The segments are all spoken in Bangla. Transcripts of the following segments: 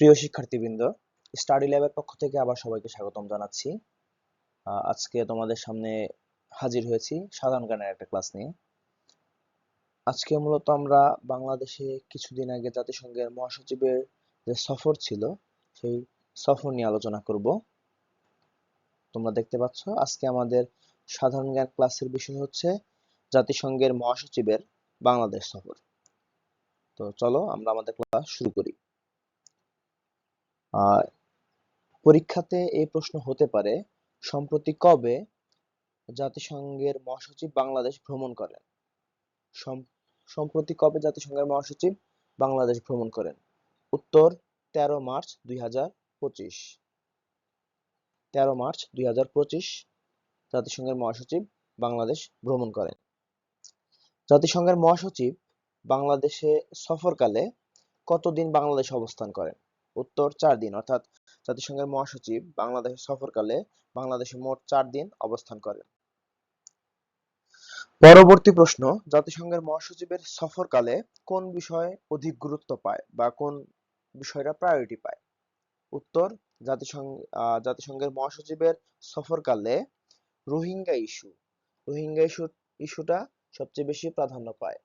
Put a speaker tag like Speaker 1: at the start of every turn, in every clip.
Speaker 1: প্রিয় শিক্ষার্থীবৃন্দ, স্টাডি ল্যাবের পক্ষ থেকে আবার সবাইকে স্বাগতম জানাচ্ছি। আজকে তোমাদের সামনে হাজির হয়েছি সাধারণ জ্ঞানের একটা ক্লাস নিয়ে। আজকে মূলত আমরা বাংলাদেশে কিছুদিন আগে জাতিসংঘের মহাসচিবের যে সফর ছিল সেই সফর নিয়ে আলোচনা করব। তোমরা দেখতে পাচ্ছ আজকে আমাদের সাধারণ জ্ঞান ক্লাসের বিষয় হচ্ছে জাতিসংঘের মহাসচিবের বাংলাদেশ সফর। তো চলো আমরা আমাদের ক্লাস শুরু করি। পরীক্ষাতে এই প্রশ্ন হতে পারে, সম্প্রতি কবে জাতিসংঘের মহাসচিব বাংলাদেশ ভ্রমণ করেন? সম্প্রতি কবে জাতিসংঘের মহাসচিব বাংলাদেশ ভ্রমণ করেন? উত্তর 13 মার্চ 2025। 13 মার্চ 2025 জাতিসংঘের মহাসচিব বাংলাদেশ ভ্রমণ করেন। জাতিসংঘের মহাসচিব বাংলাদেশে সফরকালে কতদিন বাংলাদেশে অবস্থান করেন? উত্তর 4 দিন। অর্থাৎ জাতিসংঘের মহাসচিব বাংলাদেশে সফরকালে বাংলাদেশে মোট 4 দিন অবস্থান করেন। পরবর্তী প্রশ্ন, জাতিসংঘের মহাসচিবের সফরকালে কোন বিষয় অধিক গুরুত্ব পায় বা কোন বিষয়টা প্রায়োরিটি পায়? উত্তর, জাতিসংঘের মহাসচিবের সফরকালে রোহিঙ্গা ইস্যুটা সবচেয়ে বেশি প্রাধান্য পায়।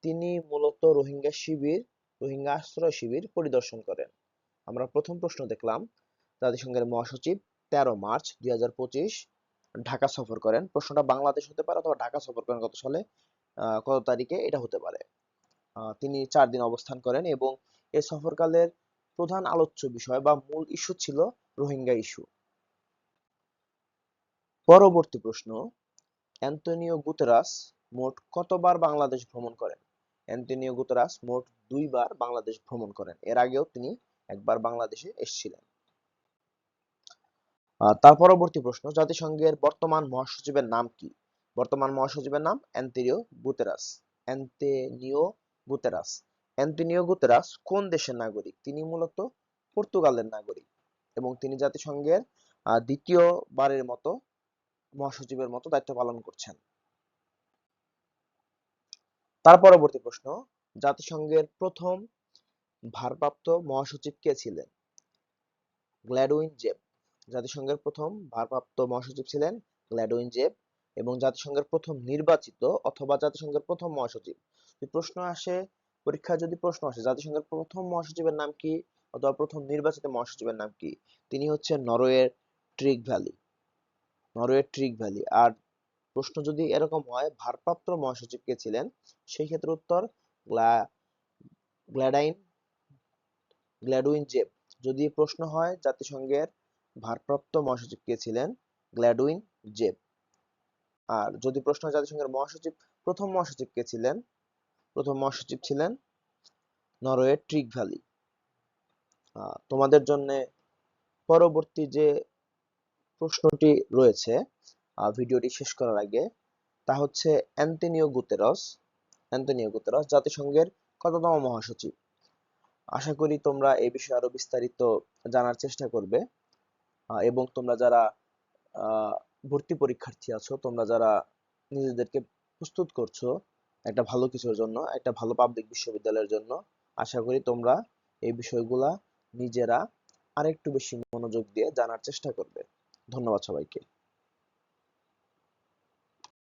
Speaker 1: তিনি মূলত রোহিঙ্গা আশ্রয় শিবির পরিদর্শন করেন। আমরা প্রথম প্রশ্ন দেখলাম, জাতিসংঘের মহাসচিব 13 মার্চ 2025 ঢাকা সফর করেন। প্রশ্নটা বাংলাদেশ হতে পারে অথবা ঢাকা সফর করেন কত সালে, কত তারিখে, এটা হতে পারে। তিনি 4 দিন অবস্থান করেন এবং এই সফরকালের প্রধান আলোচ্য বিষয় বা মূল ইস্যু ছিল রোহিঙ্গা ইস্যু। পরবর্তী প্রশ্ন, অ্যান্টোনিও গুতেরাস মোট কতবার বাংলাদেশ ভ্রমণ করেন? অ্যান্টোনিও গুতেরাস মোট 2 বার বাংলাদেশ ভ্রমণ করেন। এর আগেও তিনি একবার বাংলাদেশে এসেছিলেন। তার পরবর্তী প্রশ্ন, জাতিসংঘের বর্তমান মহাসচিবের নাম কি? বর্তমান মহাসচিবের নাম অ্যান্টোনিও গুতেরাস। অ্যান্টোনিও গুতেরাস কোন দেশের নাগরিক? তিনি মূলত পর্তুগালের নাগরিক এবং তিনি জাতিসংঘের দ্বিতীয়বারের মতো মহাসচিবের মতো দায়িত্ব পালন করছেন। তার পরবর্তী প্রশ্ন, জাতিসংঘের প্রথম ভারপ্রাপ্ত মহাসচিব কে ছিলেন? গ্ল্যাডউইন জেব। জাতিসংঘের প্রথম ভারপ্রাপ্ত মহাসচিব ছিলেন গ্ল্যাডউইন জেব এবং জাতিসংঘের প্রথম নির্বাচিত অথবা জাতিসংঘের প্রথম মহাসচিব। পরীক্ষায় যদি প্রশ্ন আসে জাতিসংঘের প্রথম মহাসচিবের নাম কি অথবা প্রথম নির্বাচিত মহাসচিবের নাম কি, তিনি হচ্ছেন নরওয়ের ট্রিগ ভ্যালি। আর প্রশ্ন যদি এরকম হয় ভারপ্রাপ্ত মহাসচিব কে ছিলেন, সেই ক্ষেত্রে উত্তর গ্ল্যাডউইন জেব। যদি প্রশ্ন হয় জাতিসংঘের ভারপ্রাপ্ত মহাসচিব কে ছিলেন, গ্ল্যাডউইন জেব। আর যদি প্রশ্ন হয় জাতিসংঘের প্রথম মহাসচিব কে ছিলেন, প্রথম মহাসচিব ছিলেন নরওয়ের ট্রিগ ভ্যালি। তোমাদের জন্য পরবর্তী যে প্রশ্নটি রয়েছে ভিডিওটি শেষ করার আগে, তা হচ্ছে অ্যান্টোনিও গুতেরাস জাতিসংঘের কততম মহাসচিব? আশা করি তোমরা এই বিষয়ে আরো বিস্তারিত জানার চেষ্টা করবে এবং তোমরা যারা ভর্তি পরীক্ষার্থী আছো, তোমরা যারা নিজেদেরকে প্রস্তুত করছো একটা ভালো কিছুর জন্য, একটা ভালো পাবলিক বিশ্ববিদ্যালয়ের জন্য, আশা করি তোমরা এই বিষয়গুলা নিজেরা আরেকটু বেশি মনোযোগ দিয়ে জানার চেষ্টা করবে। ধন্যবাদ সবাইকে।